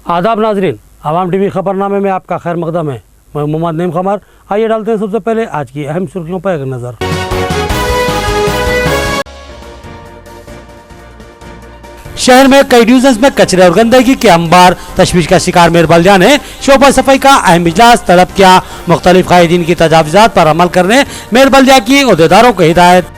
आदाब नाजरीन, आवाम टीवी खबरनामे में आपका खैर मकदम है। मैं मोहम्मद नईम खमर। आइए डालते हैं सबसे पहले आज की अहम सुर्खियों पर एक नज़र। शहर में कई डिवीजन में कचरे और गंदगी के अंबार, तशवीश का शिकार मेयर बल्दिया ने शोबा सफाई का अहम इजलास तलब किया। मुख्तलिफ कायदीन की तजावीज़ात पर अमल करने मेयर बल्दिया की ओहदेदारों को हिदायत।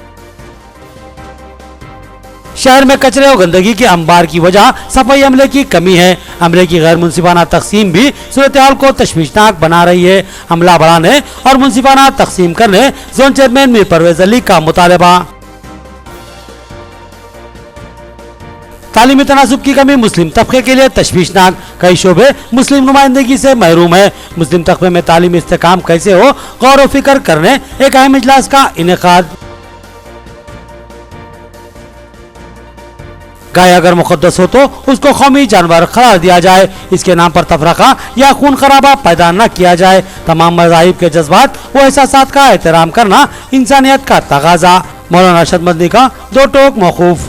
शहर में कचरे और गंदगी के अंबार की वजह सफाई अमले की कमी है। अमले की गैर मुनसिफाना तकसीम भी सूरत हाल को तशवीशनाक बना रही है। अमला बढ़ाने और मुनसिफाना तकसीम करने जोन चेयरमैन मीर परवेज अली का मुतालबा। तालीमी तनासुब की कमी मुस्लिम तबके के लिए तशवीशनाक, कई शोबे मुस्लिम नुमाइंदगी से महरूम है। मुस्लिम तबके में तालीमी इस्तेकाम कैसे हो, गौर व फिक्र करने एक अहम इजलास का इनेकाद। गाय अगर मुकद्दस हो तो उसको कौमी जानवर करार दिया जाए। इसके नाम पर तफरका या खून खराबा पैदा न किया जाए। तमाम मज़ाहिब के जज्बात व एहसासात का एहतराम करना इंसानियत का तगाजा। मौलाना अरशद मदनी का दो टोक मौकूफ।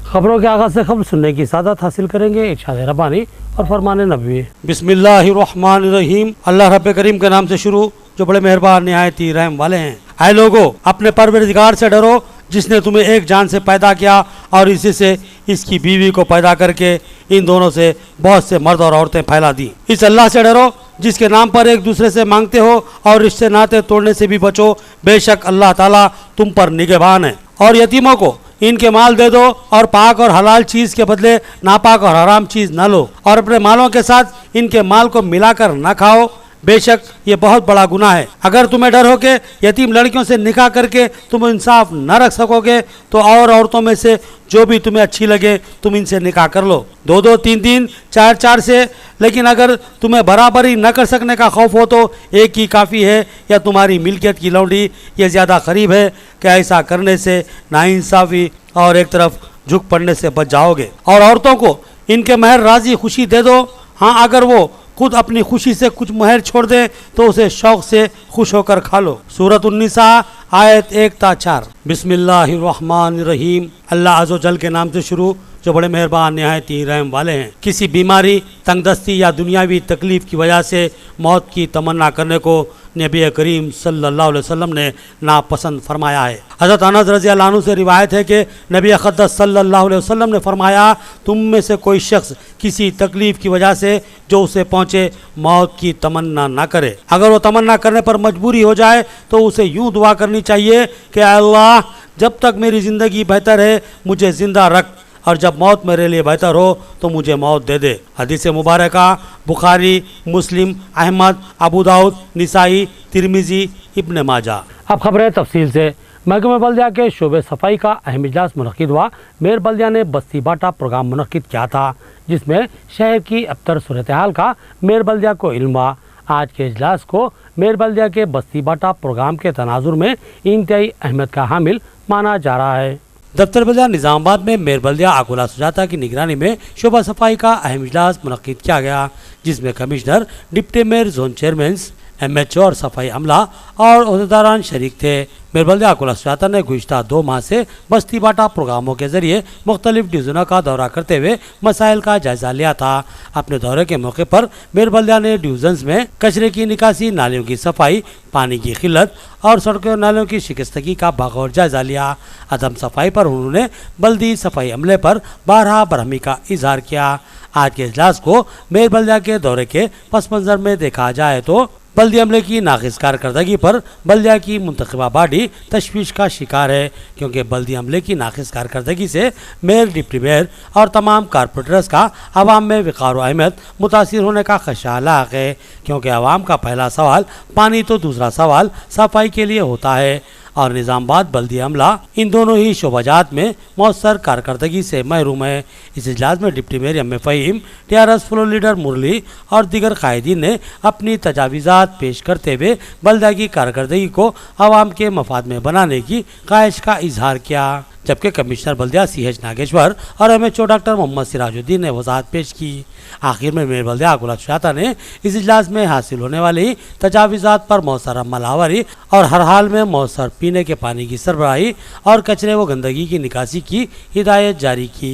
खबरों के आगाज से खबर सुनने की सादत हासिल करेंगे इरशाद रब्बानी और फरमान नबवी। बिस्मिल्लाहिर्रहमानिर्रहीम। अल्लाह रब्बे करीम के नाम से शुरू जो बड़े मेहरबान निहायत ही रहम वाले हैं। ऐ लोगो, अपने परवरदिगार से डरो जिसने तुम्हें एक जान से पैदा किया और इसी से इसकी बीवी को पैदा करके इन दोनों से बहुत से मर्द और औरतें फैला दी। इस अल्लाह से डरो जिसके नाम पर एक दूसरे से मांगते हो और रिश्ते नाते तोड़ने से भी बचो। बेशक अल्लाह ताला तुम पर निगहबान है। और यतीमों को इनके माल दे दो और पाक और हलाल चीज के बदले नापाक और हराम चीज न लो और अपने मालों के साथ इनके माल को मिलाकर न खाओ। बेशक ये बहुत बड़ा गुनाह है। अगर तुम्हें डर हो के यतीम लड़कियों से निकाह करके तुम इंसाफ न रख सकोगे तो और औरतों में से जो भी तुम्हें अच्छी लगे तुम इनसे निकाह कर लो, 2-2, 3-3, 4-4 से। लेकिन अगर तुम्हें बराबरी न कर सकने का खौफ हो तो एक ही काफ़ी है या तुम्हारी मिल्कियत की लौंडी ये ज़्यादा करीब है कि ऐसा करने से नाइंसाफ़ी और एक तरफ झुक पड़ने से बच जाओगे। और औरतों को इनके महर राजी खुशी दे दो। हाँ, अगर वो खुद अपनी खुशी से कुछ महर छोड़ दे तो उसे शौक से खुश होकर खा लो। सूरत उन्निसा आयत 1-4। बिस्मिल्लाहिर्रहमानिर्रहीम। अल्लाह अज़्ज़ व जल के नाम से शुरू जो बड़े मेहरबान निहायत ही रहम वाले हैं। किसी बीमारी, तंगदस्ती या दुनियावी तकलीफ की वजह से मौत की तमन्ना करने को नबी करीम सल्लल्लाहु अलैहि वसल्लम ने नापसंद फरमाया है। हज़रत अनस रज़ी अल्लाह अन्हु से रिवायत है कि नबी अक़दस सल्लल्लाहु अलैहि वसल्लम ने फरमाया, तुम में से कोई शख्स किसी तकलीफ़ की वजह से जो उसे पहुँचे मौत की तमन्ना ना करे। अगर वो तमन्ना करने पर मजबूरी हो जाए तो उसे यूँ दुआ करनी चाहिए कि अल्लाह जब तक मेरी ज़िंदगी बेहतर है मुझे ज़िंदा रख और जब मौत मेरे लिए बेहतर हो तो मुझे मौत दे दे। हदीस मुबारका बुखारी, मुस्लिम, अहमद, अबू दाऊद, निसाई, तिरमिजी, इब्न माजा। अब खबरें तफसील से। महकमे बल्दिया के शोबे सफाई का अहम इजलास मुनक्किद हुआ। मेयर बल्दिया ने बस्ती बाटा प्रोग्राम मुनक्किद किया था जिसमें शहर की अबतर सूरत हाल का मेयर बल्दिया को इल्म हुआ। आज के इजलास को मेयर बल्दिया के बस्ती बाटा प्रोग्राम के तनाजुर में इंतहाई अहमियत का हामिल माना जा रहा है। दफ्तर बल्दिया निज़ामाबाद में मेयर बल्दिया आकुला सुजाता की निगरानी में शोबा सफाई का अहम इजलास मुनक्किद किया गया जिसमें commissioner, deputy mayor, zone chairman, MHO और सफाई अमला और ओहदेदारान शरीक थे। मेयर बल्दिया आकुला सुजाता ने गुज़िश्ता 2 माह से बस्ती बाटा प्रोग्रामों के जरिए मुख्तलिफ डिवीज़नों का दौरा करते हुए मसाइल का जायजा लिया था। अपने दौरे के मौके पर मेयर बल्दिया ने डिवीजन्स में कचरे की निकासी, नालियों की सफाई, पानी की किल्लत और सड़कों नालियों की शिकस्तगी का बगौर जायजा लिया। अदम सफाई पर उन्होंने बल्दी सफाई अमले पर बारहा बरहमी का इजहार किया। आज के इजलास को मेयर बल्दिया के दौरे के पस मंजर में देखा जाए तो बल्दी अमले की नाक़िस कारकर्दगी पर बल्दिया की मुंतखबा बॉडी तशवीश का शिकार है क्योंकि बल्दी अमले की नाक़िस कारकर्दगी से मेयर, डिप्टी मेयर और तमाम कारपोरेटर्स का आवाम में वक़ार व अहमियत मुतासिर होने का खदशा लाक है क्योंकि आवाम का पहला सवाल पानी तो दूसरा सवाल सफाई के लिए होता है। और निज़ामाबाद बल्दी अमला इन दोनों ही शोबाजात में मौसर कारकर्दगी से महरूम है। इस इजलास में deputy mayor M Faheem, TRS floor leader Murali और दीगर कायदीन ने अपनी तजावीज़ात पेश करते हुए बल्दिया की कारकर्दगी को आवाम के मफाद में बनाने की ख्वाहिश का इजहार किया। जबकि कमिश्नर बल्दिया CH नागेश्वर और MHO डॉक्टर मोहम्मद सिराजुद्दीन ने वजाहत पेश की। आखिर में मेयर बल्दिया अकुला सुजाता ने इस इजलास में हासिल होने वाली तजावीज़ात पर मौसर अमल आवरी और हर हाल में मौसर पीने के पानी की सरबराही और कचरे व गंदगी की निकासी की हिदायत जारी की।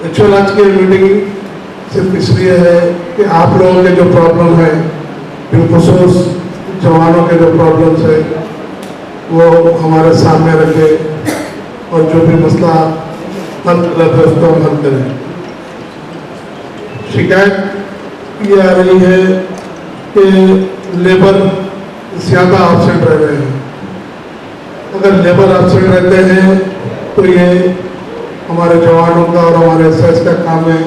एक्चुअल आज की मीटिंग सिर्फ इसलिए है कि आप लोगों के जो प्रॉब्लम है, बिलखुसूस जवानों के जो प्रॉब्लम्स है वो हमारे सामने रखे और जो भी मसला हल गलत है उसको हम हल करें। शिकायत ये आ रही है कि लेबर ज़्यादा एब्सेंट रह रहे हैं। अगर लेबर एब्सेंट रहते हैं तो ये हमारे जवानों का और हमारे एसएस का काम है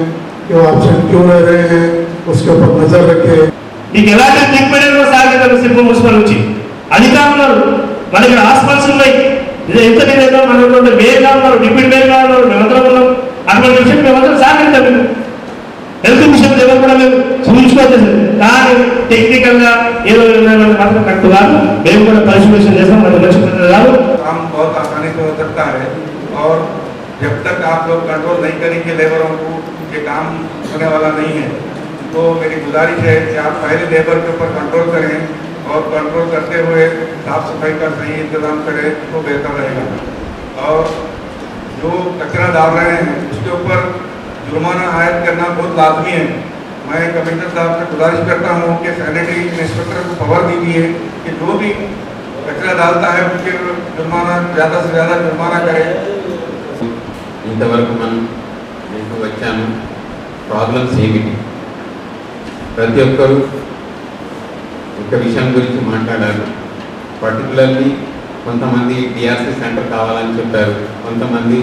कि वो एब्सेंट क्यों रह रहे हैं उसके ऊपर नजर रखे। మీకు ఎలాంటి ట్రీట్మెంట్ సాగదు సిర్పూర్ మున్సిపల్ నుంచి అధికారులు మనకి హాస్పిటల్స్ ఉన్నాయి, ఎంత లేదో మనకు మేయర్గా ఉన్నారు, డిప్యూటీ మేయర్గా ఉన్నారు, మేమందరం ఉన్నాం. అటువంటి విషయం మేమందరం సాగిస్తాం. హెల్త్ మిషన్ ఎవరు కూడా మేము చూపించుకోవచ్చు, కానీ టెక్నికల్గా ఏదో మాత్రం కరెక్ట్ కాదు. మేము కూడా పరిశీలన చేస్తాం. మన లక్ష్యం కాదు. काम बहुत आसानी से हो सकता है और जब तक आप लोग कंट्रोल नहीं करेंगे लेबरों को, ये काम होने वाला नहीं है। तो मेरी गुजारिश है कि आप पहले लेबर के ऊपर कंट्रोल करें और कंट्रोल करते हुए साफ सफाई का सही इंतजाम करें तो बेहतर रहेगा। और जो कचरा डाल रहे हैं उसके ऊपर जुर्माना आयद करना बहुत लाजमी है। मैं कमिश्नर साहब से गुजारिश करता हूँ कि सैनिटरी इंस्पेक्टर को खबर दीजिए कि जो भी कचरा डालता है उसके जुर्माना ज़्यादा से ज़्यादा जुर्माना करे। ఇంతవరకు మనం మీకు వచ్చాము ప్రాబ్లమ్స్ ఏమిటి, ప్రతి ఒక్కరూ ఒక విషయం గురించి మాట్లాడారు. పర్టికులర్లీ కొంతమంది డిఆర్సీ సెంటర్ కావాలని చెప్పారు, కొంతమంది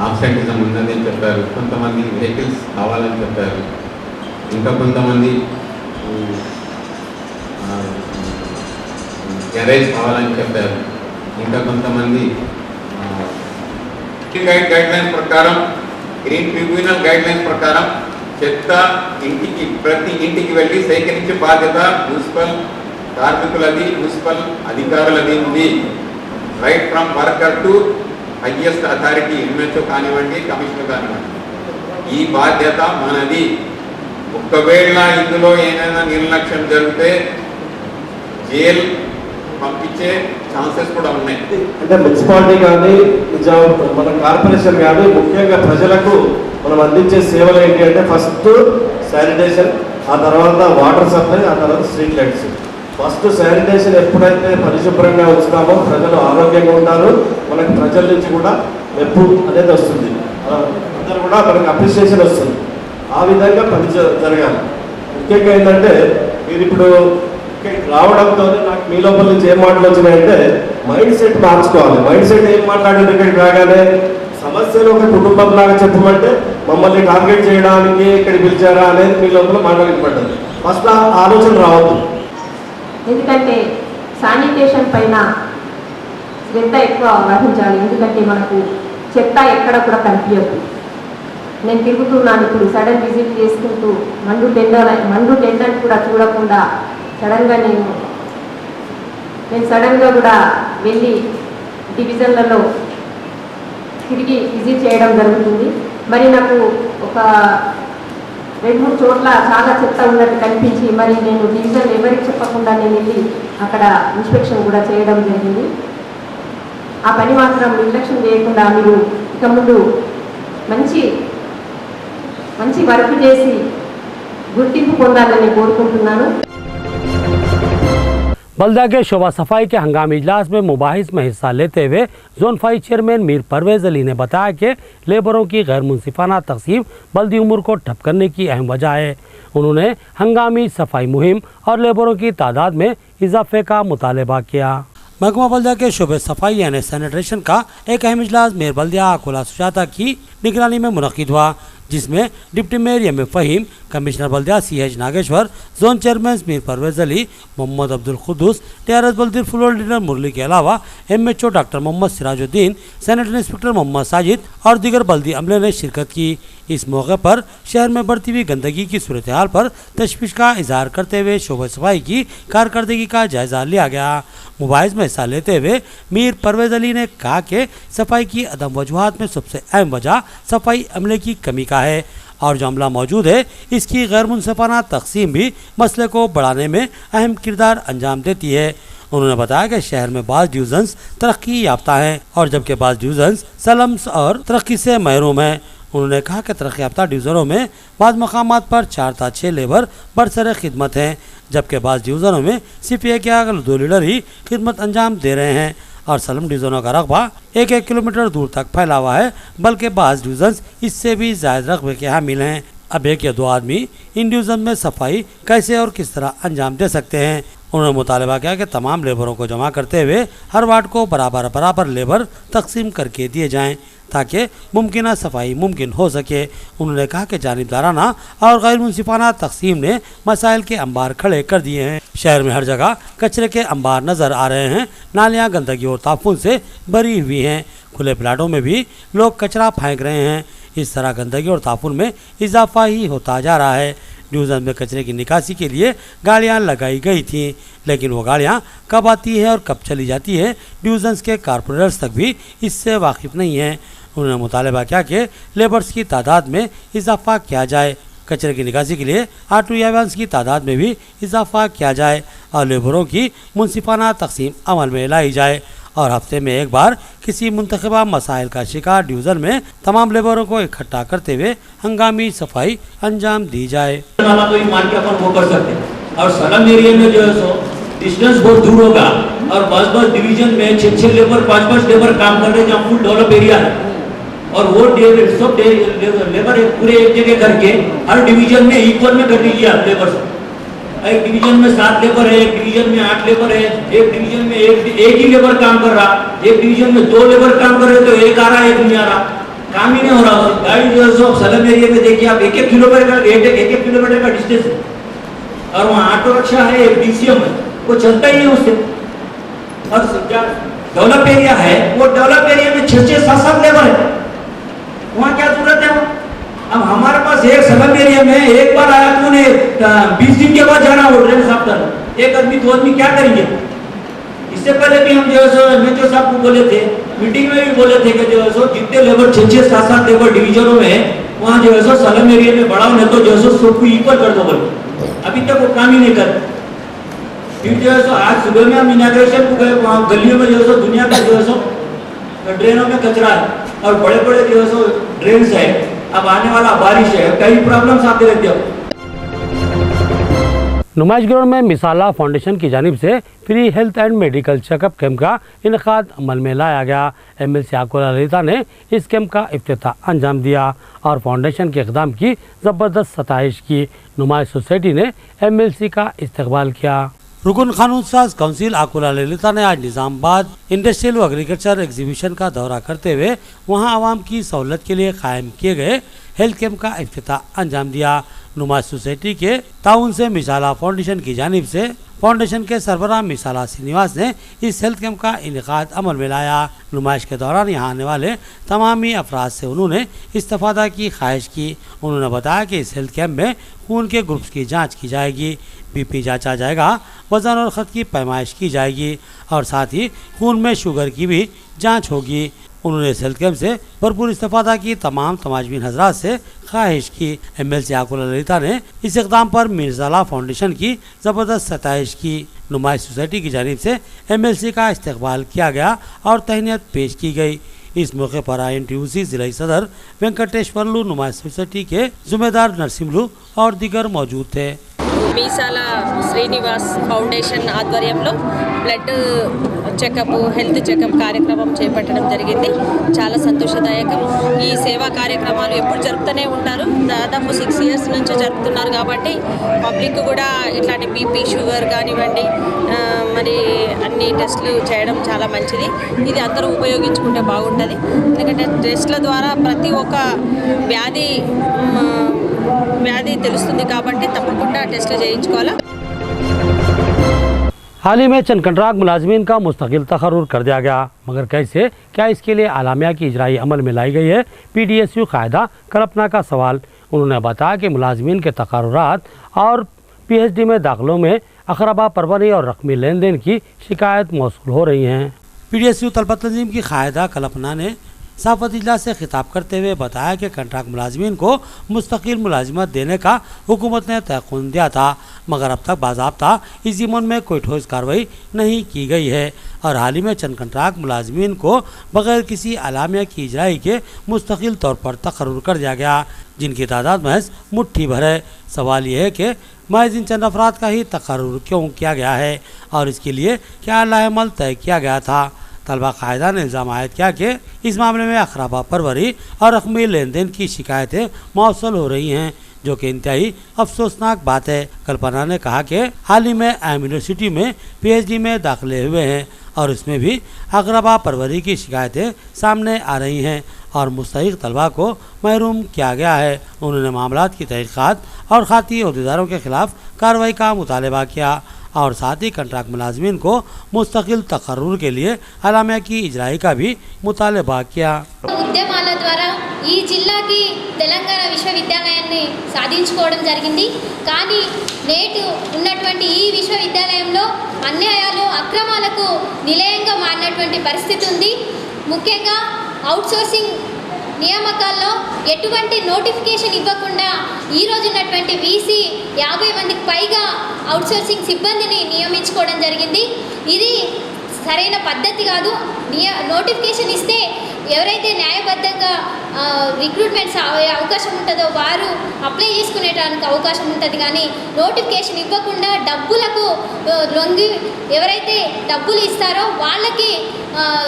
ఆబ్సెంటిజం ఉన్నదని చెప్పారు, కొంతమంది వెహికల్స్ కావాలని చెప్పారు, ఇంకా కొంతమంది గ్యారేజ్ కావాలని చెప్పారు, ఇంకా కొంతమంది గైడ్లైన్స్ ప్రకారం గ్రీన్ ట్రిబ్యునల్ గైడ్లైన్స్ ప్రకారం చెత్త ఇంటికి ప్రతి ఇంటికి వెళ్ళి సేకరించే బాధ్యత మున్సిపల్ కార్మికులది, మున్సిపల్ అధికారులది ఉంది. Right from worker to highest authority, MHO కానివ్వండి, కమిషనర్ కానివ్వండి, ఈ బాధ్యత మనది. ఒకవేళ ఇందులో ఏదైనా నిర్లక్ష్యం జరిగితే జైలు పంపించే ఛాన్సెస్ కూడా ఉన్నాయి. అంటే మున్సిపాలిటీ కానీ మన కార్పొరేషన్ కానీ ముఖ్యంగా ప్రజలకు మనం అందించే సేవలు ఏంటి అంటే ఫస్ట్ శానిటేషన్, ఆ తర్వాత వాటర్ సప్లై, ఆ తర్వాత స్ట్రీట్ లైట్స్. ఫస్ట్ శానిటేషన్ ఎప్పుడైతే పరిశుభ్రంగా ఉంచుతామో ప్రజలు ఆరోగ్యంగా ఉంటారు, మనకు ప్రజల నుంచి కూడా మెప్పు అనేది వస్తుంది, అందరూ కూడా మనకు అప్రిషియేషన్ వస్తుంది. ఆ విధంగా పని జరగాలి. ముఖ్యంగా ఏంటంటే మీరు ఇప్పుడు రావడంతో నాకు మీ లోపల నుంచి ఏం మాటలు వచ్చినాయంటే మైండ్ సెట్ మార్చుకోవాలి. మైండ్ సెట్ ఏం మాట్లాడారు, ఇక్కడికి రాగానే సమస్యలు ఒక కుటుంబం లాగా చెప్పమంటే మమ్మల్ని టార్గెట్ చేయడానికి ఇక్కడ పిలిచారా అనేది మీ లోపల మాట్లాడబడ్డది. ఫస్ట్ ఆ ఆలోచన రావద్దు. ఎందుకంటే శానిటేషన్ పైన శ్రద్ధ ఎక్కువ వహించాలి. ఎందుకంటే మనకు చెత్త ఎక్కడ కూడా కనిపించదు. నేను తిరుగుతున్నాను ఇప్పుడు, సడన్ విజిట్ చేసుకుంటూ మండు టెండర్ కూడా చూడకుండా సడన్గా నేను సడన్గా కూడా వెళ్ళి డివిజన్లలో తిరిగి విజిట్ చేయడం జరుగుతుంది. మరి నాకు ఒక 2-3 చోట్ల చాలా చెత్త ఉన్నట్టు కనిపించి మరి నేను డివిజన్ ఎవరికి చెప్పకుండా నేను వెళ్ళి అక్కడ ఇన్స్పెక్షన్ కూడా చేయడం జరిగింది. ఆ పని మాత్రం నిర్లక్ష్యం చేయకుండా మీరు ఇక ముందు మంచి వర్క్ చేసి గుర్తింపు పొందాలని కోరుకుంటున్నాను. बल्दा के शोबा सफाई के हंगामी इजलास में मुबाहिस में हिस्सा लेते हुए जोन 5 चेयरमैन मीर परवेज अली ने बताया कि लेबरों की गैर मुनसिफाना तकसीम बल्दी उम्र को ठप करने की अहम वजह है। उन्होंने हंगामी सफाई मुहिम और लेबरों की तादाद में इजाफे का मुतालबा किया। महकमा बल्दिया के शोबे सफाई यानी सैनिटेशन का एक अहम इजलास मेयर बल्दिया अकुला सुजाता की निगरानी में मुनक्किद हुआ, जिसमें deputy mayor M Faheem, commissioner बल्दिया CH Nageshwar, zone chairman Mir Parvez Ali, Mohammed Abdul Khuddus, TRS बल्दी फ्लोर लीडर मुरली के अलावा MHO doctor Mohammed Sirajuddin, sanitary inspector Mohammed Sajid और दीगर बल्दी अमले ने शिरकत की। इस मौके पर शहर में बढ़ती हुई गंदगी की सूरत हाल पर तशवीश का इजहार करते हुए शोबा सफाई की कारकर्दगी का जायजा लिया गया। मुबाहिस में हिस्सा लेते हुए मीर परवेज अली ने कहा कि सफाई की अदम वजूहात में सबसे अहम वजह सफाई अमले की कमी का है और जो अमला मौजूद है इसकी गैर मुनसिफाना तकसीम भी मसले को बढ़ाने में अहम किरदार अंजाम देती है। उन्होंने बताया कि शहर में बाज़ डिवीजन्स तरक्की याफ्ता हैं और जबकि बाज़ डिवीजन्स सलम्स और तरक्की से महरूम हैं। उन्होंने कहा कि तरक्की याफ्ता डिवीज़नों में बाज़ मकामात पर 4 से 6 लेबर बरसर खिदमत हैं, जबकि बाज़ डिवीज़नों में सिर्फ 1 या 2 लीडर ही खिदमत अंजाम दे रहे हैं और सलम डिवीज़नों का रकबा 1-1 किलोमीटर दूर तक फैला हुआ है, बल्कि बाज़ डिवीजन्स इससे भी ज़्यादा रकबे के हामिल हैं। अब 1 या 2 आदमी इन डिवीज़न में सफाई कैसे और किस तरह अंजाम दे सकते हैं। उन्होंने मुतालबा किया कि तमाम लेबरों को जमा करते हुए हर वार्ड को बराबर लेबर तकसीम करके दिए जाएं ताकि मुमकिन सफाई मुमकिन हो सके। उन्होंने कहा कि जानिबदाराना और गैर मुनसिफाना तकसीम ने मसाइल के अंबार खड़े कर दिए हैं। शहर में हर जगह कचरे के अंबार नज़र आ रहे हैं, नालियाँ गंदगी और ताफून से भरी हुई हैं, खुले प्लाटों में भी लोग कचरा फेंक रहे हैं। इस तरह गंदगी और ताफून में इजाफा ही होता जा रहा है। डिवीज़न में कचरे की निकासी के लिए गाड़ियां लगाई गई थी, लेकिन वो गाड़ियां कब आती है और कब चली जाती है डिवीज़न्स के कारपोरेटर्स तक भी इससे वाकिफ़ नहीं है। उन्होंने मुतालबा किया कि लेबर्स की तादाद में इजाफा किया जाए, कचरे की निकासी के लिए ऑटो या वैन्स की तादाद में भी इजाफा किया जाए और लेबरों की मुनसिफाना तकसीम अमल में लाई जाए और हफ्ते में एक बार किसी मुंतखबा मसाइल का शिकार डिवीज़न में तमाम लेबरों को इकट्ठा करते हुए हंगामी सफाई अंजाम दी जाए। तो मान के अपन वो कर सकते हैं और सलम एरिया में जो है सो डिस्टेंस बहुत दूर होगा और बस डिवीजन में 6 लेबर 5 लेबर काम कर रहे हैं जहाँ फुल डेवलप एरिया है और वो सब लेबर पूरे एक जगह करके हर डिवीजन में इक्वल में कर दीजिए आप लेबर। एक डिवीजन में 7 लेबर है, एक डिवीजन में 8 लेबर है, एक डिवीजन में एक ही लेबर काम कर रहा, एक डिवीजन में 2 लेबर काम कर रहे तो एक आ रहा एक नहीं आ रहा, काम ही नहीं हो रहा। गाड़ी जो है सो सलम एरिया में देखिए आप 1-1 किलोमीटर का डिस्टेंस है और वहाँ ऑटो रिक्शा है, एक DCM है, वो चलता ही है उससे। और डेवलप एरिया है, वो डेवलप एरिया में 6-7 लेबर है, वहाँ क्या जरूरत है। अब हमारे पास एक सलम एरिया में एक बार आया तो उन्हें 20 दिन के बाद जाना हो ड्रेन साफ करना, एक आदमी 2 आदमी क्या करेंगे। इससे पहले भी हम जो है सो एमएचओ साहब को बोले थे, मीटिंग में भी बोले थे कि जो है सो जितने लेबर 6-7 लेबर डिवीजनों में वहाँ जो है सो सलम एरिया में बढ़ाओ, नहीं तो जो है सो सबको इक्वल कर दो बोले। अभी तक वो काम ही नहीं कर। फिर जो है सो आज सुबह में हम इनाग्रेशन को गए, वहाँ गलियों में जो है सो दुनिया का जो है सो ड्रेनों में कचरा है और बड़े बड़े जो है सो ड्रेन्स है। अब आने वाला बारिश है, कई प्रॉब्लम्स आते रहते हैं। नुमाइश ग्राउंड में मिसाला फाउंडेशन की जानिब से free health and medical checkup camp का इनकाद अमल में लाया गया। MLC आकुला ललिता ने इस कैंप का इफ्तिताह अंजाम दिया और फाउंडेशन के इक़दाम की ज़बरदस्त सताइश की। नुमाइश सोसाइटी ने MLC का इस्तकबाल किया। रुकन कानून साज काउंसिल आकुला ललिता ने आज निज़ामाबाद इंडस्ट्रियल व एग्रीकल्चर एग्जीबिशन का दौरा करते हुए वहां आवाम की सहूलत के लिए कायम किए गए हेल्थ कैंप का इफ्तिताह अंजाम दिया। नुमाइश सोसाइटी के ताउन से मिसाला फाउंडेशन की जानिब से फाउंडेशन के सरबराह मिसाला श्रीनिवास ने इस हेल्थ कैंप का इनेकाद अमल में लाया। नुमाइश के दौरान यहाँ आने वाले तमामी अफराद से उन्होंने इस्तेफादा की ख्वाहिश की। उन्होंने बताया कि इस हेल्थ कैंप में खून के ग्रुप्स की जाँच की जाएगी, BP जांचा जाएगा, वज़न और ख़त की पैमाइश की जाएगी और साथ ही खून में शुगर की भी जांच होगी। उन्होंने इस हेल्थ कैंप से भरपूर इस्तेफादा की तमाम तमाजबीन हजरात से ख्वाहिश की। MLC आकुला ललिता ने इस इक़दाम पर मिर्ज़ाला फाउंडेशन की ज़बरदस्त सताइश की। नुमाइश सोसाइटी की जानिब से MLC का इस्तकबाल किया गया और तहनीत पेश की गई। इस मौके पर INTUC ज़िला सदर वेंकटेश्वरलू, नुमाइश सोसाइटी के ज़िम्मेदार नरसिम्हलू और दीगर मौजूद थे। మీసాల శ్రీనివాస్ ఫౌండేషన్ ఆధ్వర్యంలో బ్లడ్ చెకప్ హెల్త్ చెకప్ కార్యక్రమం చేపట్టడం జరిగింది. చాలా సంతోషదాయకం. ఈ సేవా కార్యక్రమాలు ఎప్పుడు జరుపుతూనే ఉంటారు. దాదాపు 6 ఇయర్స్ నుంచి జరుపుతున్నారు కాబట్టి పబ్లిక్ కూడా ఇట్లాంటి BP షుగర్ కానివ్వండి మరి అన్ని టెస్టులు చేయడం చాలా మంచిది. ఇది అందరూ ఉపయోగించుకుంటే బాగుంటుంది. ఎందుకంటే టెస్టుల ద్వారా ప్రతి ఒక్క వ్యాధి తెలుస్తుంది కాబట్టి తప్పకుండా టెస్టులు చేయించుకోవాలి. हाल ही में चंद कंट्राक्ट मुलाजमीन का मुस्तकिल तकर्रुर कर दिया गया, मगर कैसे, क्या इसके लिए आलामिया की इजराई अमल में लाई गई है? PDSU कायदा कल्पना का सवाल। उन्होंने बताया कि मुलाजमीन के तकर्रुरात और PhD में दाखिलों में अकरबा परवरी और रकमी लेन देन की शिकायत मौसूल हो रही हैं। PDSU तलबा तंजीम की कायदा कल्पना ने सहाफत इजलास से खिताब करते हुए बताया कि कंट्राक्ट मुलाजमीन को मुस्तकिल मुलाजिमत देने का हुकूमत ने तयक़ुन दिया था, मगर अब तक बाज़ाब्ता इस ज़िम्मन में कोई ठोस कार्रवाई नहीं की गई है और हाल ही में चंद कंट्राक्ट मुलाजमीन को बगैर किसी अलामिया की इजराई के मुस्तकिल तौर पर तकर्रुर कर दिया गया, जिनकी तादाद महज मुट्ठी भर है। सवाल यह है कि महज इन चंद अफराद का ही तकर्रुर क्यों किया गया है और इसके लिए क्या लाहेमल तय किया गया था? तलबा कायदा ने इल्ज़ाम आयद किया कि इस मामले में अखराबा परवरी और रकमी लेन देन की शिकायतें मौसूल हो रही हैं, जो कि इंतहाई अफसोसनाक बात है। कल्पना ने कहा कि हाल ही में अहम यूनिवर्सिटी में PhD में दाखिले हुए हैं और इसमें भी अकरबा परवरी की शिकायतें सामने आ रही हैं और मुस्तहिक तलबा को महरूम किया गया है। उन्होंने मामलात की तहक़ीक़ात और खाती अहदेदारों के खिलाफ कार्रवाई का मुतालबा किया और साथ ही कंट्राक्ट मुलाजमीन को मुस्तकिल तकर्रुर के लिए अलामिया की इजराई का भी मुतालबा किया। ఉద్యమాల ద్వారా ఈ జిల్లాకి తెలంగాణ విశ్వవిద్యాలయాన్ని సాధించుకోవడం జరిగింది, కానీ నేటి ఉన్నటువంటి ఈ విశ్వవిద్యాలయంలో అన్యాయాలు అక్రమాలకు నిలయంగా మారినటువంటి పరిస్థితి ఉంది. ముఖ్యంగా అవుట్సోర్సింగ్ నియామకాల్లో ఎటువంటి నోటిఫికేషన్ ఇవ్వకుండా ఈ రోజు ఉన్నటువంటి వీసీ 50 మందికి పైగా అవుట్సోర్సింగ్ సిబ్బందిని నియమించుకోవడం జరిగింది. ఇది సరైన పద్ధతి కాదు. నోటిఫికేషన్ ఇస్తే ఎవరైతే న్యాయబద్ధంగా రిక్రూట్మెంట్స్ అవకాశం ఉంటుందో వారు అప్లై చేసుకునేటానికి అవకాశం ఉంటుంది, కానీ నోటిఫికేషన్ ఇవ్వకుండా డబ్బులకు లొంగి ఎవరైతే డబ్బులు ఇస్తారో వాళ్ళకి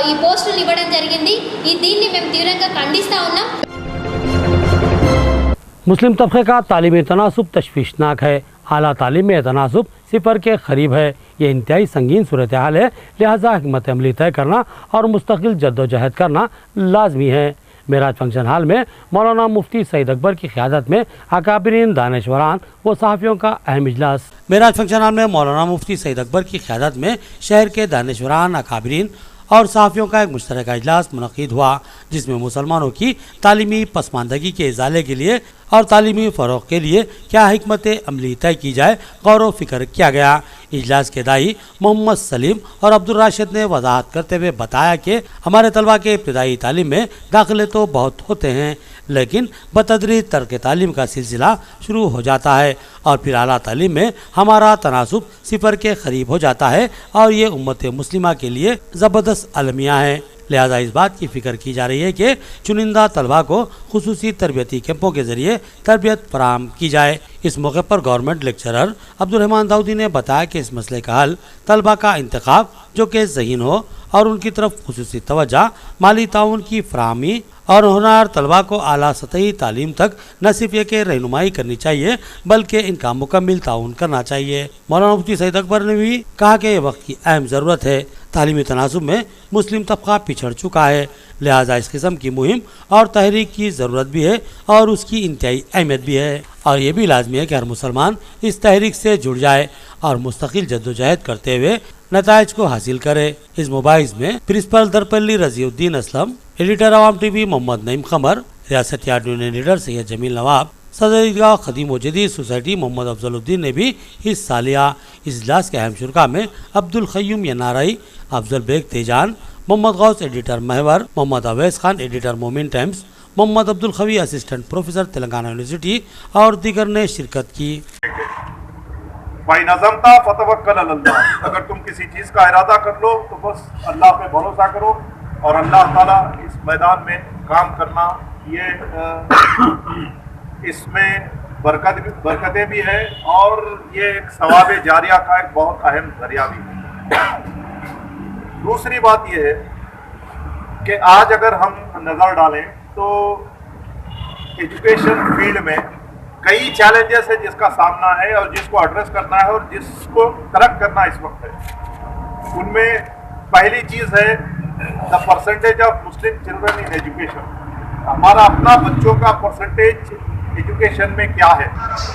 ఈ పోస్టులు ఇవ్వడం జరిగింది. దీన్ని మేము తీవ్రంగా ఖండిస్తూ ఉన్నాం. मुस्लिम तबके का तालीमी तनासुब तशवीशनाक है। आला तालीम में तनासुब सिफर के करीब है। ये इंतहाई संगीन सूरत हाल है, लिहाजा हिकमत अमली तय करना और मुस्तकिल जद्दोजहद करना लाजमी है। मेराज फंक्शन हाल में मौलाना मुफ्ती सईद अकबर की क़यादत में अकाबिरीन दानिशवरान व सहाफ़ियों का अहम इजलास। मेराज फंक्शन हाल में मौलाना मुफ्ती सईद अकबर की क़यादत में शहर के दानिशवरान, अकाबिरीन और सहाफ़ियों का एक मुश्तरका इजलास मुनक़िद हुआ, जिसमें मुसलमानों की तालीमी पसमानदगी के इज़ाले के लिए और तालीमी फ़रोग़ के लिए क्या हिकमत अमली तय की जाए गौर व फिक्र किया गया। इजलास के दाई मोहम्मद सलीम और अब्दुल राशिद ने वजाहत करते हुए बताया कि हमारे तलबा के इब्तिदाई तालीम में दाखिले तो बहुत होते हैं, लेकिन बतदरीज तर्क तालीम का सिलसिला शुरू हो जाता है और फिर आला तालीम में हमारा तनासुब सिफर के करीब हो जाता है और ये उम्मत मुस्लिमा के लिए ज़बरदस्त अलमिया है। लिहाजा इस बात की फ़िक्र की जा रही है कि चुनिंदा तलबा को खुसूसी तरबियती कैंपों के ज़रिए तरबियत फराहम की जाए। इस मौके पर गवर्नमेंट लेक्चरर अब्दुलरहमान दाऊदी ने बताया कि इस मसले का हल तलबा का इंतखाब जो कि ज़हीन हो और उनकी तरफ खुसूसी तवज्जो, माली ताउन की फराहमी और होनहार तलबा को आला सतही तालीम तक न सिर्फ ये कि रहनुमाई करनी चाहिए बल्कि इनका मुकम्मल ताउन करना चाहिए। मौलाना मुफ्ती सईद अकबर ने भी कहा कि वक्त की अहम ज़रूरत है। तालीमी तनासुब में मुस्लिम तबका पिछड़ चुका है, लिहाजा इस किस्म की मुहिम और तहरीक की ज़रूरत भी है और उसकी इंतहाई अहमियत भी है और ये भी लाजमी है कि हर मुसलमान इस तहरीक से जुड़ जाए और मुस्तकिल जद्दोजहद करते हुए नताइज को हासिल करे। इस मुबाहिस में principal Darpalli Raziuddin Aslam, editor Awam TV Mohammed Naeem Qamar, रियासती art union leader Syed Jameel Nawab, सदर ईदगाह खदीम व जदीद सोसाइटी मोहम्मद अफजलुद्दीन ने भी हिस्सा लिया। इस इजलास के अहम शुरका में अब्दुल क़य्यूम यनाराई, अफजल बेग तेजान, मोहम्मद गौस एडिटर महवर, Mohammed Awais Khan editor Momin Times, Mohammed Abdul Qavi assistant professor Telangana university और दीगर ने शिरकत की। भाई नज़मता फतवक्कल अल्लाह, अगर तुम किसी चीज़ का इरादा कर लो तो बस अल्लाह पे भरोसा करो और अल्लाह ताला इस मैदान में काम करना, ये इसमें बरकतें भी है और ये एक सवाब जारिया का एक बहुत अहम जरिया भी है। दूसरी बात ये है कि आज अगर हम नज़र डालें तो एजुकेशन फील्ड में कई चैलेंजेस है जिसका सामना है और जिसको एड्रेस करना है और जिसको तरक करना इस वक्त है। उनमें पहली चीज़ है the percentage of Muslim children in education. हमारा अपना बच्चों का परसेंटेज एजुकेशन में क्या है?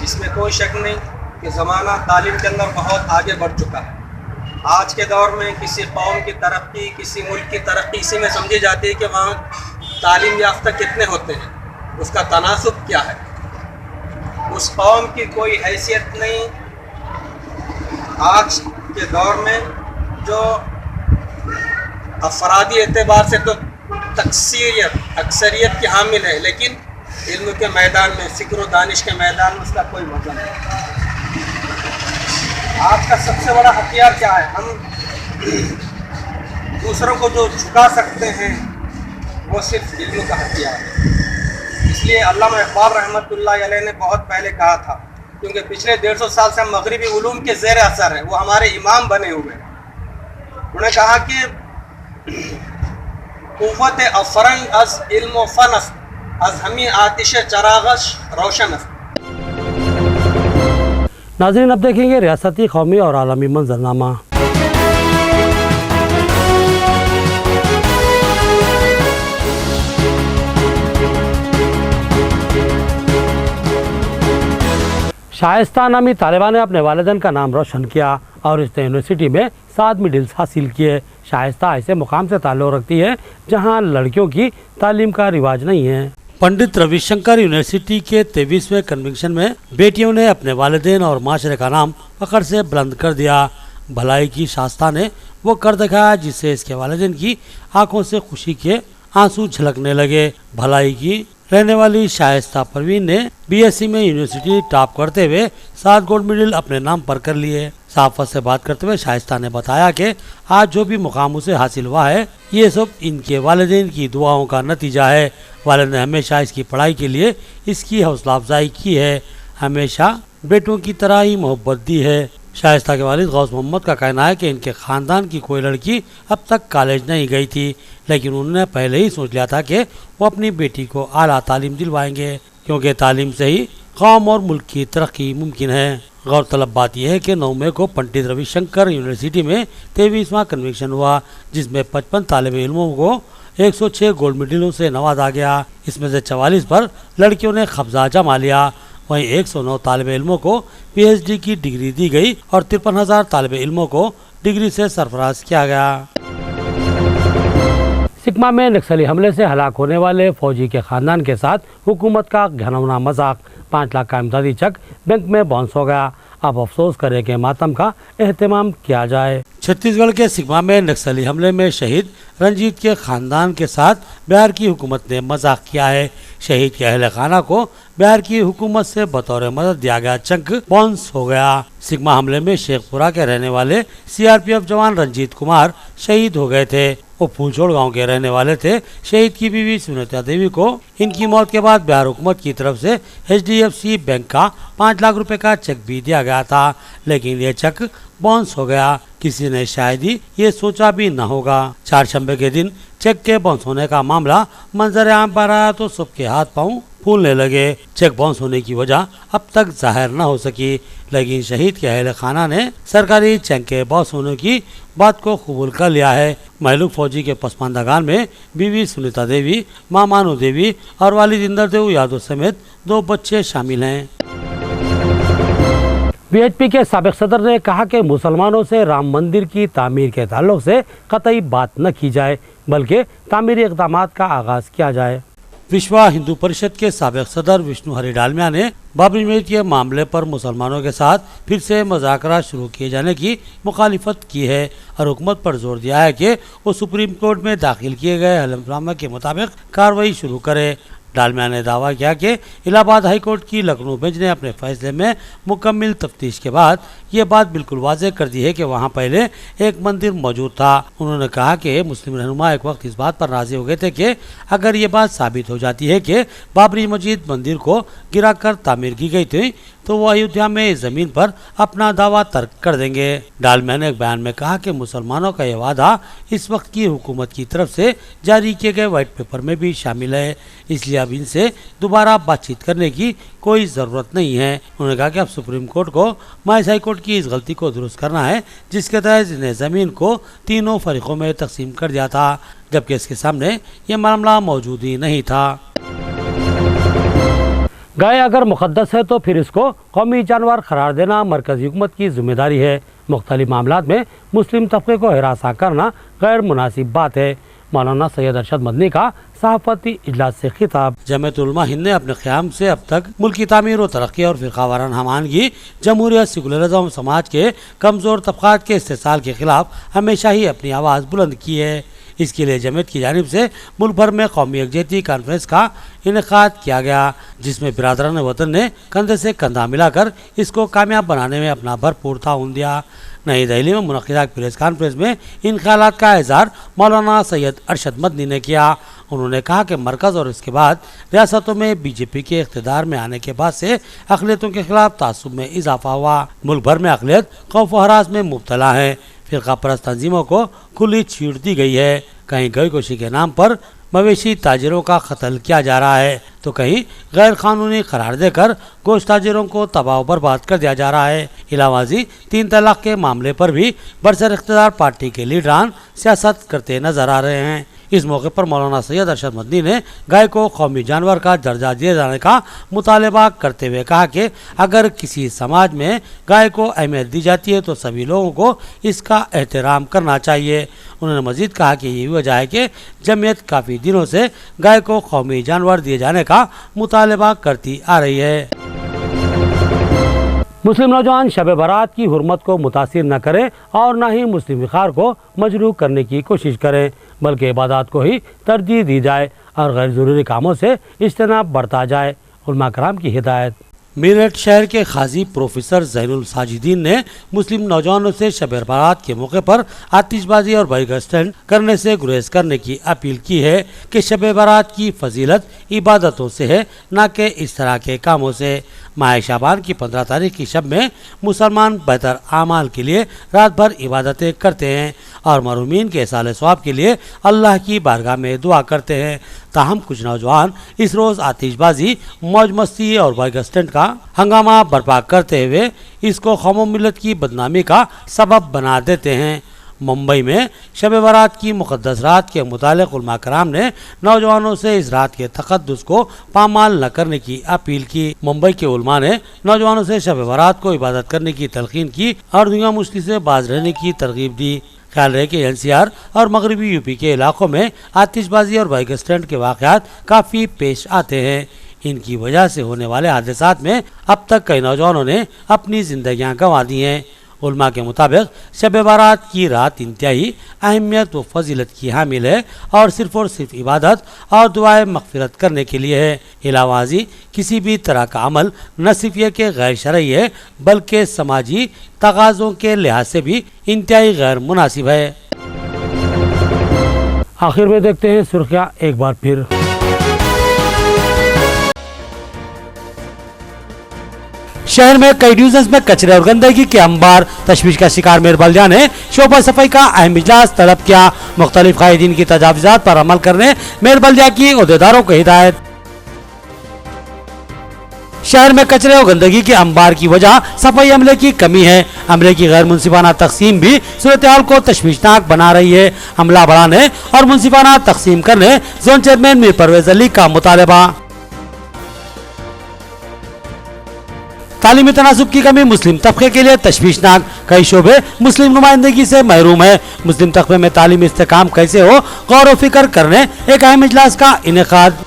इसमें कोई शक नहीं कि ज़माना तालीम के अंदर बहुत आगे बढ़ चुका है। आज के दौर में किसी कौम की तरक्की, किसी मुल्क की तरक्की इसी में समझी जाती है कि वहाँ तालीम याफ्ता कितने होते हैं, उसका तनासुब क्या है। उस कौम की कोई हैसियत नहीं आज के दौर में जो अफरादी एतबार से तो अक्सरियत की हामिल है, लेकिन इल्म के मैदान में, फ़िक्र व दानिश के मैदान में उसका कोई वजन नहीं। आज का सबसे बड़ा हथियार क्या है? हम दूसरों को जो झुका सकते हैं वो सिर्फ इल्म का हथियार है। इसलिए अल्लामा इक़बाल रहमतुल्लाह अलैह ने बहुत पहले कहा था, क्योंकि पिछले 150 साल से हम मगरिबी उलूम के ज़ेर असर है, वो हमारे इमाम बने हुए हैं। उन्होंने कहा कि क़ुव्वत अफ़रंग अज़ इल्म फ़न अज़ हमी आतिश चरागश रोशन। नाज़रीन, अब देखेंगे रियासती, कौमी और आलमी मंजरनामा। शाइस्ता नामी तालिबा ने अपने वालिदैन का नाम रोशन किया और इसने यूनिवर्सिटी में 7 मिडिल्स हासिल किए। शाइस्ता ऐसे मुकाम से ताल्लुक़ रखती है जहां लड़कियों की तालीम का रिवाज नहीं है। पंडित रविशंकर यूनिवर्सिटी के 23वें कन्वेंशन में बेटियों ने अपने वालिदैन और माशरे का नाम फखर से बुलंद कर दिया। भलाई की शाइस्ता ने वो कर दिखाया जिससे इसके वालिदैन की आंखों से खुशी के आंसू झलकने लगे। भलाई की रहने वाली शाइस्ता परवीन ने बीएससी में यूनिवर्सिटी टॉप करते हुए 7 गोल्ड मेडल अपने नाम पर कर लिए। सहाफ़त से बात करते हुए शाइस्ता ने बताया कि आज जो भी मुकाम उसे हासिल हुआ है ये सब इनके वालिदैन की दुआओं का नतीजा है। वालिद ने हमेशा इसकी पढ़ाई के लिए इसकी हौसला अफजाई की है, हमेशा बेटों की तरह ही मोहब्बत दी है। शाइस्ता के वालिद गौस मोहम्मद का कहना है कि इनके ख़ानदान की कोई लड़की अब तक कॉलेज नहीं गई थी, लेकिन उन्होंने पहले ही सोच लिया था कि वो अपनी बेटी को आला तालीम दिलवाएंगे, क्योंकि तालीम से ही कौम और मुल्क की तरक्की मुमकिन है। गौरतलब बात यह है कि 9 मई को पंडित रविशंकर यूनिवर्सिटी में 23वां कन्वेंशन हुआ, जिसमें 55 तालिब इल्मों को 106 गोल्ड मेडलों से नवाजा गया। इसमें से 44 पर लड़कियों ने कब्जा जमा लिया। वहीं 109 तालिब इल्मों को पीएचडी की डिग्री दी गई और 53,000 तालिब इल्मों को डिग्री से सरफराज किया गया। सिकमा में नक्सली हमले से हलाक होने वाले फौजी के खानदान के साथ हुकूमत का घिनौना मजाक। 5 लाख का इमदादी चेक बैंक में बाउंस हो गया। अब अफसोस करें कि मातम का एहतमाम किया जाए। छत्तीसगढ़ के सिकमा में नक्सली हमले में शहीद रंजीत के खानदान के साथ बिहार की हुकूमत ने मजाक किया है। शहीद के अहले खाना को बिहार की हुकूमत से बतौर मदद दिया गया चेक बाउंस हो गया। सिकमा हमले में शेखपुरा के रहने वाले सीआरपीएफ जवान रंजीत कुमार शहीद हो गए थे। वो फूलछोड़ गांव के रहने वाले थे। शहीद की बीवी सुनीता देवी को इनकी मौत के बाद बिहार हुकूमत की तरफ से HDFC बैंक का 5 लाख रुपए का चेक भी दिया गया था, लेकिन ये चेक बाउंस हो गया। किसी ने शायद ही ये सोचा भी न होगा। 4 शंबे के दिन चेक के बाउंस होने का मामला मंजर आम पर आया तो सबके हाथ पांव फूलने लगे। चेक बाउंस होने की वजह अब तक जाहिर न हो सकी, लेकिन शहीद के अहले खाना ने सरकारी चेक के बाउंस होने की बात को कबूल कर लिया है। महलूक फौजी के पसमानदागान में बीवी सुनीता देवी, मां मानू देवी और वालिद इंदर देव यादव समेत 2 बच्चे शामिल हैं। बीएचपी के साबिक सदर ने कहा कि मुसलमानों से राम मंदिर की तामीर के ताल्लुक से कतई बात न की जाए, बल्कि तामीरी इक़दामात का आगाज किया जाए। विश्व हिंदू परिषद के साबिक सदर विष्णु हरि डालमिया ने बाबरी मस्जिद के मामले पर मुसलमानों के साथ फिर से मुज़ाकरा शुरू किए जाने की मुखालिफत की है और हुकूमत पर जोर दिया है कि वो सुप्रीम कोर्ट में दाखिल किए गए हलफनामे के मुताबिक कार्रवाई शुरू करे। डालमिया ने दावा किया कि इलाहाबाद हाई कोर्ट की लखनऊ बेंच ने अपने फैसले में मुकम्मल तफ्तीश के बाद ये बात बिल्कुल वाज़ेह कर दी है कि वहाँ पहले एक मंदिर मौजूद था। उन्होंने कहा कि मुस्लिम रहनुमा एक वक्त इस बात पर राजी हो गए थे कि अगर ये बात साबित हो जाती है कि बाबरी मस्जिद मंदिर को गिराकर तामीर की गई थी तो वो अयोध्या में इस जमीन पर अपना दावा तर्क कर देंगे। डालमिया ने एक बयान में कहा कि मुसलमानों का यह वादा इस वक्त की हुकूमत की तरफ से जारी किए गए व्हाइट पेपर में भी शामिल है, इसलिए अब इनसे दोबारा बातचीत करने की कोई ज़रूरत नहीं है। उन्होंने कहा कि अब सुप्रीम कोर्ट को माइस हाई कोर्ट की इस गलती को दुरुस्त करना है जिसके तहत इन्हें ज़मीन को 3 फरीकों में तकसीम कर दिया था, जबकि इसके सामने ये मामला मौजूद ही नहीं था। गाय अगर मुक़द्दस है तो फिर इसको कौमी जानवर करार देना मरकज़ी हुकूमत की जिम्मेदारी है। मुख्तलिफ मामलात में मुस्लिम तबके को हिरासा करना गैर मुनासिब बात है। मौलाना सैयद अरशद मदनी का सहाफ़ती इजलास से खिताब। जमीयत उलमा हिंद ने अपने क़याम से अब तक मुल्क की तामीर व तरक्की और फ़िरक़ावाराना हमआहंगी, जमहूरियत, सेकुलरिज़म, समाज के कमज़ोर तबक़ात के इस्तेसाल के ख़िलाफ़ हमेशा ही अपनी आवाज़ बुलंद की है। इसके लिए जमीयत की जानिब से मुल्क भर में कौमी यकजहती कॉन्फ्रेंस का इनेकाद किया गया, जिसमें बिरादरान वतन ने कंधे से कंधा मिलाकर इसको कामयाब बनाने में अपना भरपूर ताउन दिया। नई दिल्ली में मुनक़िदा प्रेस कॉन्फ्रेंस में इन ख्यालात का इज़हार मौलाना सैयद अरशद मदनी ने किया। उन्होंने कहा कि मरकज़ और इसके बाद रियासतों में बीजेपी के इक़्तिदार में आने के बाद से अक़लियतों के खिलाफ तासुब में इजाफा हुआ। मुल्क भर में अक़लियत खौफ व हरास में मुब्तला है। फ़िरक़ा परस्त तंजीमों को खुली छीट दी गई है। कहीं गोशी के नाम पर मवेशी ताजिरों का कत्ल किया जा रहा है तो कहीं गैर कानूनी करार देकर गोश्त ताजिरों को तबाह बर्बाद कर दिया जा रहा है। इलावाजी 3 तलाक के मामले पर भी बरसर इख्तियार पार्टी के लीडरान सियासत करते नजर आ रहे हैं। इस मौके पर मौलाना सैयद अरशद मदनी ने गाय को कौमी जानवर का दर्जा दिए जाने का मुतालबा करते हुए कहा कि अगर किसी समाज में गाय को अहमियत दी जाती है तो सभी लोगों को इसका एहतराम करना चाहिए। उन्होंने मजीद कहा कि यही वजह है कि जमीयत काफ़ी दिनों से गाय को कौमी जानवर दिए जाने का मुतालबा करती आ रही है। मुस्लिम नौजवान शब बारात की हुर्मत को मुतासिर न करें और न ही मुस्लिम वक़ार को मजरूह करने की कोशिश करें, बल्कि इबादत को ही तरजीह दी जाए और गैर ज़रूरी कामों से इज्तनाब बरता जाए। उलमा कराम की हिदायत। मेरठ शहर के खाजी प्रोफेसर ज़ैनुल साजिदीन ने मुस्लिम नौजवानों से शब बारात के मौके पर आतिशबाजी और बाइक स्टैंड करने से गुरेज करने की अपील की है कि शब बारात की फजीलत इबादतों से है, न कि इस तरह के कामों से। माह शाबान की 15 तारीख की शब में मुसलमान बेहतर आमाल के लिए रात भर इबादतें करते हैं और मरूमीन के साले सवाब के लिए अल्लाह की बारगाह में दुआ करते हैं। ताहम कुछ नौजवान इस रोज़ आतिशबाजी, मौज मस्ती और बाइक स्टैंड का हंगामा बर्पा करते हुए इसको कौम मिल्लत की बदनामी का सबब बना देते हैं। मुंबई में शब बारात की मुक़द्दस रात के मुतालिक उलमा कराम ने नौजवानों से इस रात के तक़द्दुस को पामाल न करने की अपील की। मुंबई के उलमा ने नौजवानों से शब बारात को इबादत करने की तलकीन की और दुनिया मुश्किल से बाज रहने की तरगीब दी। ख्याल रहे कि एनसीआर और मगरबी यूपी के इलाकों में आतिशबाजी और बाइक स्टैंड के वाक़यात काफ़ी पेश आते हैं। इनकी वजह से होने वाले हादसात में अब तक कई नौजवानों ने अपनी जिंदगियां गंवा दी हैं। उलमा के मुताबिक शब बारात की रात इंतहाई अहमियत व फजीलत की हामिल है और सिर्फ इबादत और दुआएं मग़फ़िरत करने के लिए है। इलावाजी किसी भी तरह का अमल न सिर्फ ये कि गैर शरई है बल्कि समाजी तकाज़ों के लिहाज से भी इंतहाई गैर मुनासिब है। आखिर में देखते हैं सुर्खियां एक बार फिर। शहर में कई डिवीजन्स में कचरे और गंदगी के अंबार, तशवीश का शिकार मेयर बल्दिया ने शोबा सफाई का अहम इजलास तलब किया। मुख्तलिफ कायदीन की तजावीज़ात पर अमल करने मेयर बल्दिया की ओहदेदारों को हिदायत। शहर में कचरे और गंदगी के अंबार की वजह सफाई अमले की कमी है। अमले की गैर मुनसिफाना तकसीम भी सूरत हाल को तशवीशनाक बना रही है। अमला बढ़ाने और मुनसिफाना तकसीम करने जोन चेयरमैन मीर परवेज अली का मुतालबा। तालीमी तनासुब की कमी मुस्लिम तबके के लिए तशवीशनाक, कई शोबे मुस्लिम नुमाइंदगी से महरूम है। मुस्लिम तबके में तालीमी इस्तेकाम कैसे हो गौर व फिक्र करने एक अहम इजलास का इनेकाद।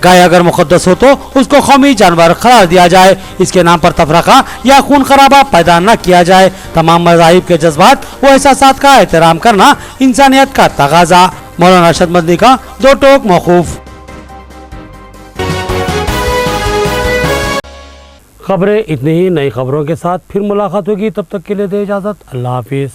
गाय अगर मुक़द्दस हो तो उसको कौमी जानवर करार दिया जाए, इसके नाम पर तफरका या खून खराबा पैदा न किया जाए। तमाम मज़ाहिब के जज्बात व एहसासात का एहतराम करना इंसानियत का तगाजा। मौलाना अरशद मदनी का 2 टोक मौकूफ। खबरें इतनी ही, नई खबरों के साथ फिर मुलाकात होगी। तब तक के लिए दे इजाज़त। अल्लाह हाफिज़।